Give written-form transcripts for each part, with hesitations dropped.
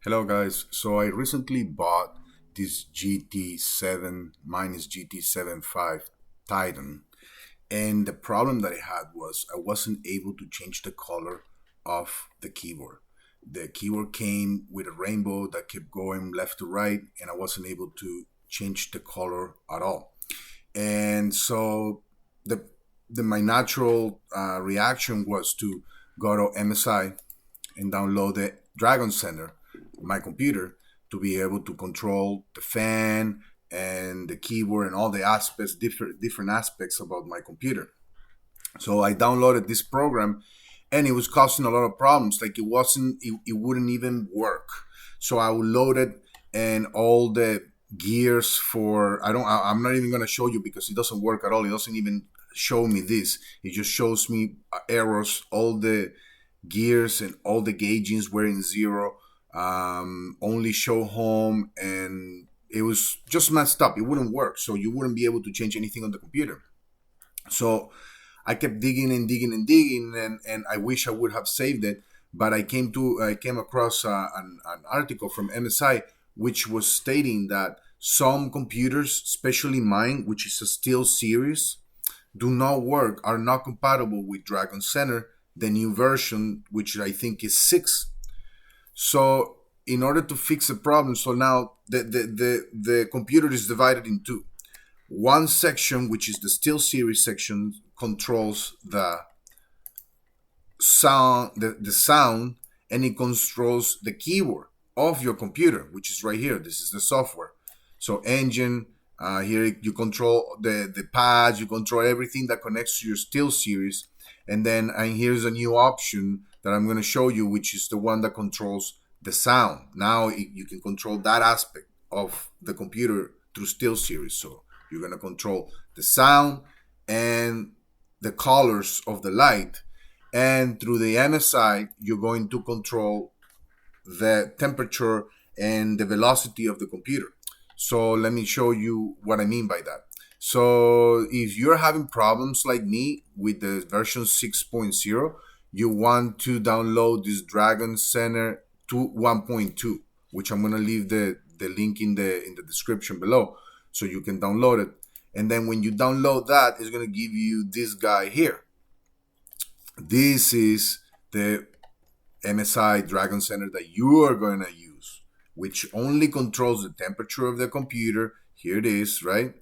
Hello guys, so I recently bought this GT7 minus GT75 Titan, and the problem that I had was I wasn't able to change the color of the keyboard. The keyboard came with a rainbow that kept going left to right, and I wasn't able to change the color at all. And so the, my natural reaction was to go to MSI and download the Dragon Center on my computer to be able to control the fan and the keyboard and all the aspects, different aspects about my computer. So I downloaded this program, and it was causing a lot of problems. Like it wouldn't even work. So I would load it, and all the gears for I'm not even gonna show you because it doesn't work at all. It doesn't even show me this. It just shows me errors. All the gears and all the gaugings were in zero. Only show home, and it was just messed up. It wouldn't work, so you wouldn't be able to change anything on the computer. So I kept digging and digging and digging, and I wish I would have saved it. But I came across an article from MSI which was stating that some computers, especially mine, which is a SteelSeries, do not work, are not compatible with Dragon Center, the new version, which I think is 6. So in order to fix the problem, so now the computer is divided in two. One section, which is the SteelSeries section, controls the sound, the sound, and it controls the keyboard of your computer, which is right here. This is the software. So engine, here you control the pads, you control everything that connects to your SteelSeries. And then here's a new option that I'm going to show you, which is the one that controls the sound. Now you can control that aspect of the computer through SteelSeries. So you're going to control the sound and the colors of the light. And through the MSI, you're going to control the temperature and the velocity of the computer. So let me show you what I mean by that. So if you're having problems like me with the version 6.0, you want to download this Dragon Center 1.2, which I'm going to leave the link in the description below so you can download it. And then when you download that, it's going to give you this guy here. This is the MSI Dragon Center that you are going to use, which only controls the temperature of the computer. Here it is, right?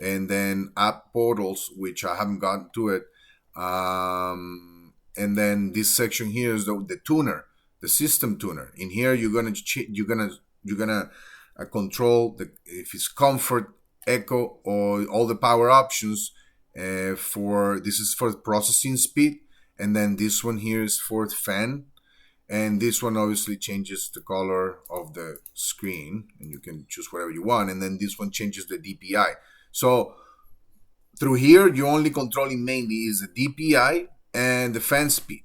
And then app portals, which I haven't gotten to it. And then this section here is the tuner, the system tuner. In here, you're gonna control if it's comfort, echo, or all the power options. This is for processing speed, and then this one here is for fan. And this one obviously changes the color of the screen, and you can choose whatever you want. And then this one changes the DPI. So through here, you're only controlling mainly is the DPI and the fan speed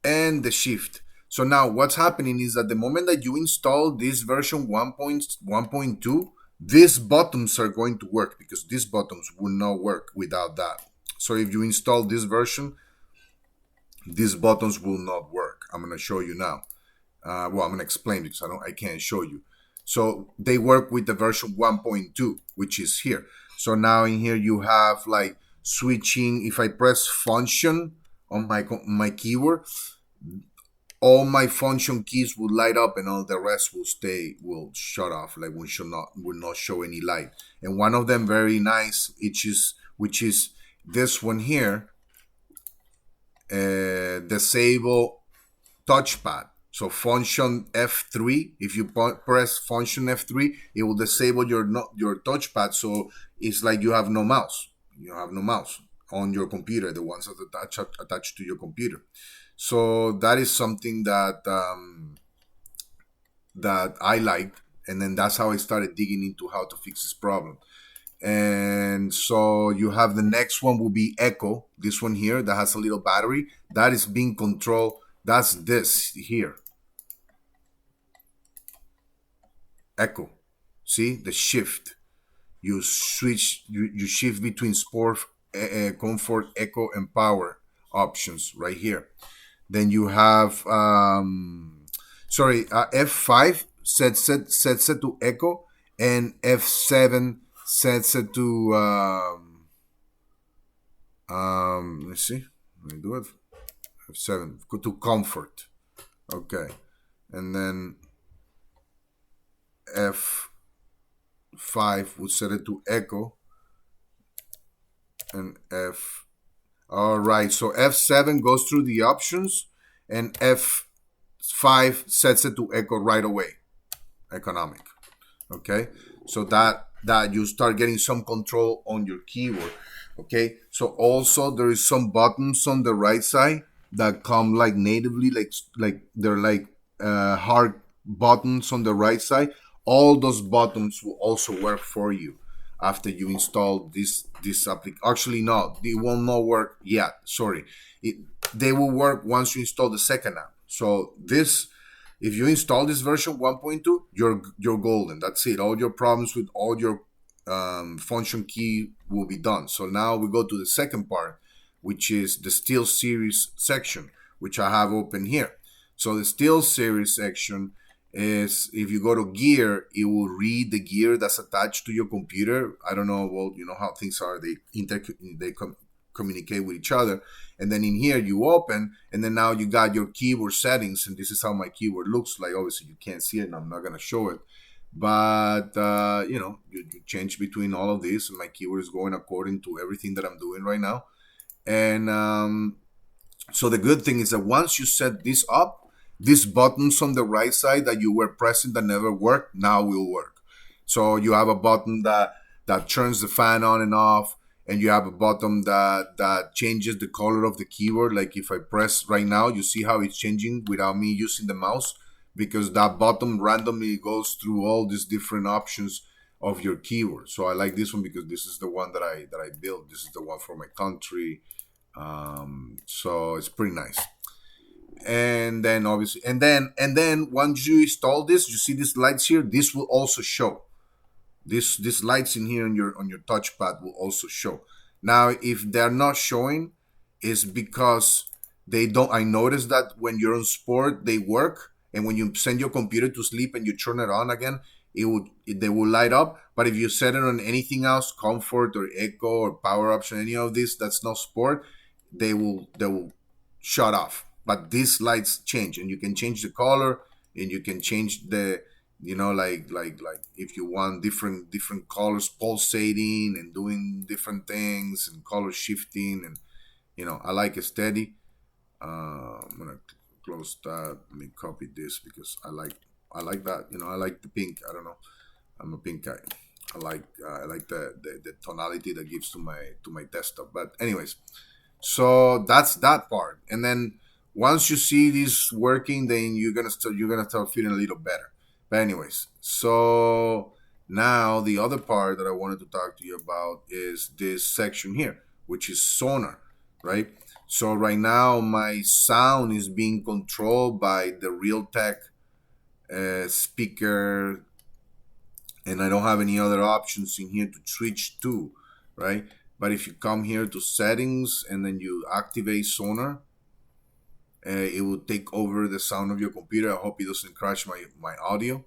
and the shift. So now what's happening is that the moment that you install this version 1.2, these buttons are going to work, because these buttons will not work without that. So if you install this version, these buttons will not work. I'm going to show you now. I'm going to explain because I can't show you. So they work with the version 1.2, which is here. So now in here you have like switching. If I press function on my keyboard, all my function keys will light up, and all the rest will shut off, like will not show any light. And one of them very nice, which is this one here. Disable touchpad. So function F3, if you press function F3, it will disable your touchpad. So it's like you have no mouse. You have no mouse on your computer, the ones that attached to your computer. So that is something that that I liked, and then that's how I started digging into how to fix this problem. And so you have the next one will be echo. This one here that has a little battery that is being controlled. That's this here. Echo. See the shift. You switch. You shift between sport, comfort, echo, and power options right here. Then you have Sorry, F5 sets it to echo, and F7 sets it to let's see, let me do it. F7 go to comfort. Okay, and then F5 would set it to echo, and F. All right, so F7 goes through the options, and F5 sets it to echo right away. Economic. Okay, so that you start getting some control on your keyboard. Okay, so also there is some buttons on the right side that come like natively, like they're like hard buttons on the right side. All those buttons will also work for you after you install this application. Actually, no, they will not work yet. Sorry, they will work once you install the second app. So this, if you install this version 1.2, you're golden. That's it. All your problems with all your function key will be done. So now we go to the second part, which is the SteelSeries section, which I have open here. So the SteelSeries section is, if you go to gear, it will read the gear that's attached to your computer. I don't know, well, you know how things are. They communicate with each other. And then in here you open, and then now you got your keyboard settings, and this is how my keyboard looks like. Obviously you can't see it, and I'm not gonna show it, but you know, you change between all of this, and my keyboard is going according to everything that I'm doing right now. And so the good thing is that once you set this up, these buttons on the right side that you were pressing that never worked now will work. So you have a button that turns the fan on and off, and you have a button that changes the color of the keyboard. Like if I press right now, you see how it's changing without me using the mouse, because that button randomly goes through all these different options of your keyboard. So I like this one because this is the one that I built. This is the one for my country. So it's pretty nice. And then obviously, and then once you install this, you see these lights here. This will also show. These lights in here on your touchpad will also show. Now, if they're not showing, is because they don't. I noticed that when you're on sport, they work, and when you send your computer to sleep and you turn it on again, they will light up. But if you set it on anything else, comfort or echo or power option, any of this that's not sport, they will shut off. But these lights change, and you can change the color, and you can change the, you know, like if you want different colors pulsating and doing different things and color shifting, and you know, I like it steady. I'm gonna close that. Let me copy this because I like that. You know, I like the pink. I don't know. I'm a pink guy. I like the tonality that gives to my desktop. But anyways, so that's that part. And then once you see this working, then you're gonna start feeling a little better. But anyways, so now the other part that I wanted to talk to you about is this section here, which is Sonar, right? So right now my sound is being controlled by the Realtek speaker, and I don't have any other options in here to switch to, right? But if you come here to settings and then you activate Sonar, it will take over the sound of your computer. I hope it doesn't crash my audio.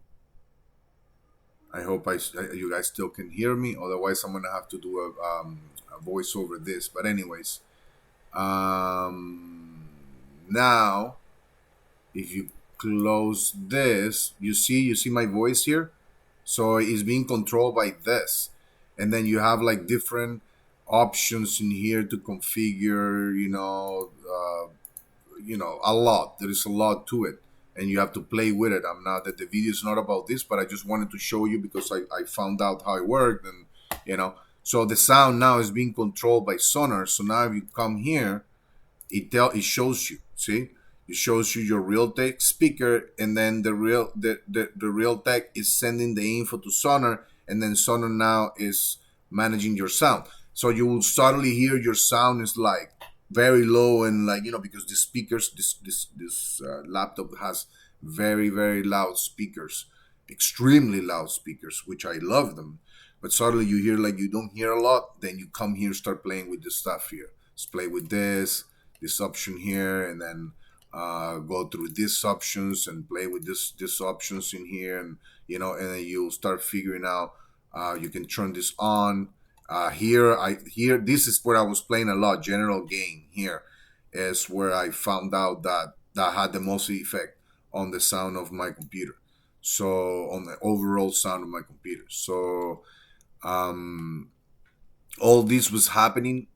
I hope you guys still can hear me. Otherwise, I'm gonna have to do a voice over this. But anyways, now if you close this, you see my voice here. So it's being controlled by this, and then you have like different options in here to configure. A lot. There is a lot to it, and you have to play with it. I'm not that the video is not about this, but I just wanted to show you because I found out how it worked, and So the sound now is being controlled by Sonar. So now if you come here, it shows you. See, it shows you your Realtek speaker, and then the Realtek is sending the info to Sonar, and then Sonar now is managing your sound. So you will suddenly hear your sound is like very low, and because the speakers, this laptop has very very loud speakers, extremely loud speakers, which I love them. But suddenly you hear like you don't hear a lot, then you come here, start playing with this stuff here. Let's play with this option here, and then go through these options and play with this options in here, and and then you'll start figuring out. You can turn this on. Here this is where I was playing a lot. General gain here is where I found out that had the most effect on the sound of my computer. So on the overall sound of my computer. So all this was happening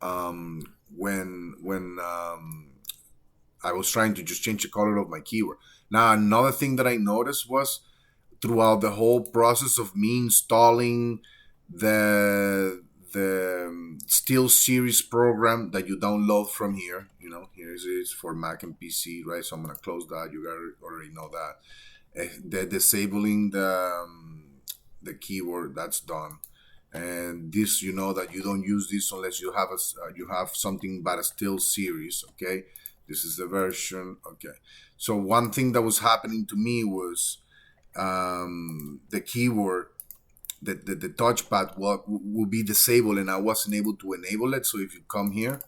when I was trying to just change the color of my keyboard. Now another thing that I noticed was throughout the whole process of me installing the SteelSeries program that you download from here. Here it is for Mac and PC, right? So I'm gonna close that. You gotta already know that. The disabling the keyboard, that's done. And this, that you don't use this unless you have you have something but a SteelSeries. Okay, this is the version. Okay, so one thing that was happening to me was the keyboard, the touchpad will be disabled, and I wasn't able to enable it. So if you come here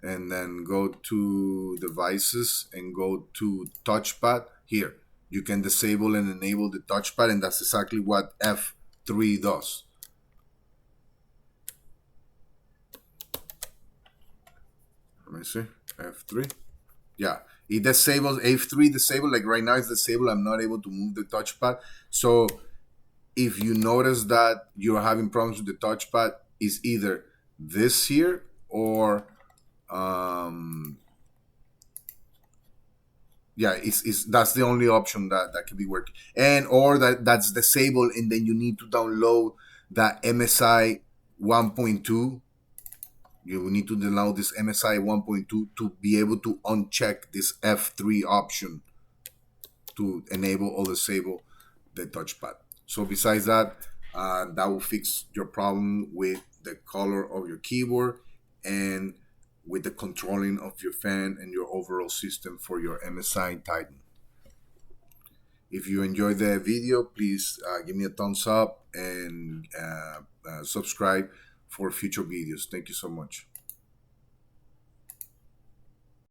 and then go to devices and go to touchpad, here you can disable and enable the touchpad, and that's exactly what F3 does. Let me see, F3. Yeah, it disables. F3 disabled. Like right now it's disabled. I'm not able to move the touchpad. So if you notice that you're having problems with the touchpad, is either this here or yeah, it's that's the only option that can be working, and or that's disabled, and then you need to download that MSI 1.2. You will need to download this MSI 1.2 to be able to uncheck this F3 option to enable or disable the touchpad. So besides that, that will fix your problem with the color of your keyboard and with the controlling of your fan and your overall system for your MSI Titan. If you enjoyed the video, please give me a thumbs up and subscribe for future videos. Thank you so much.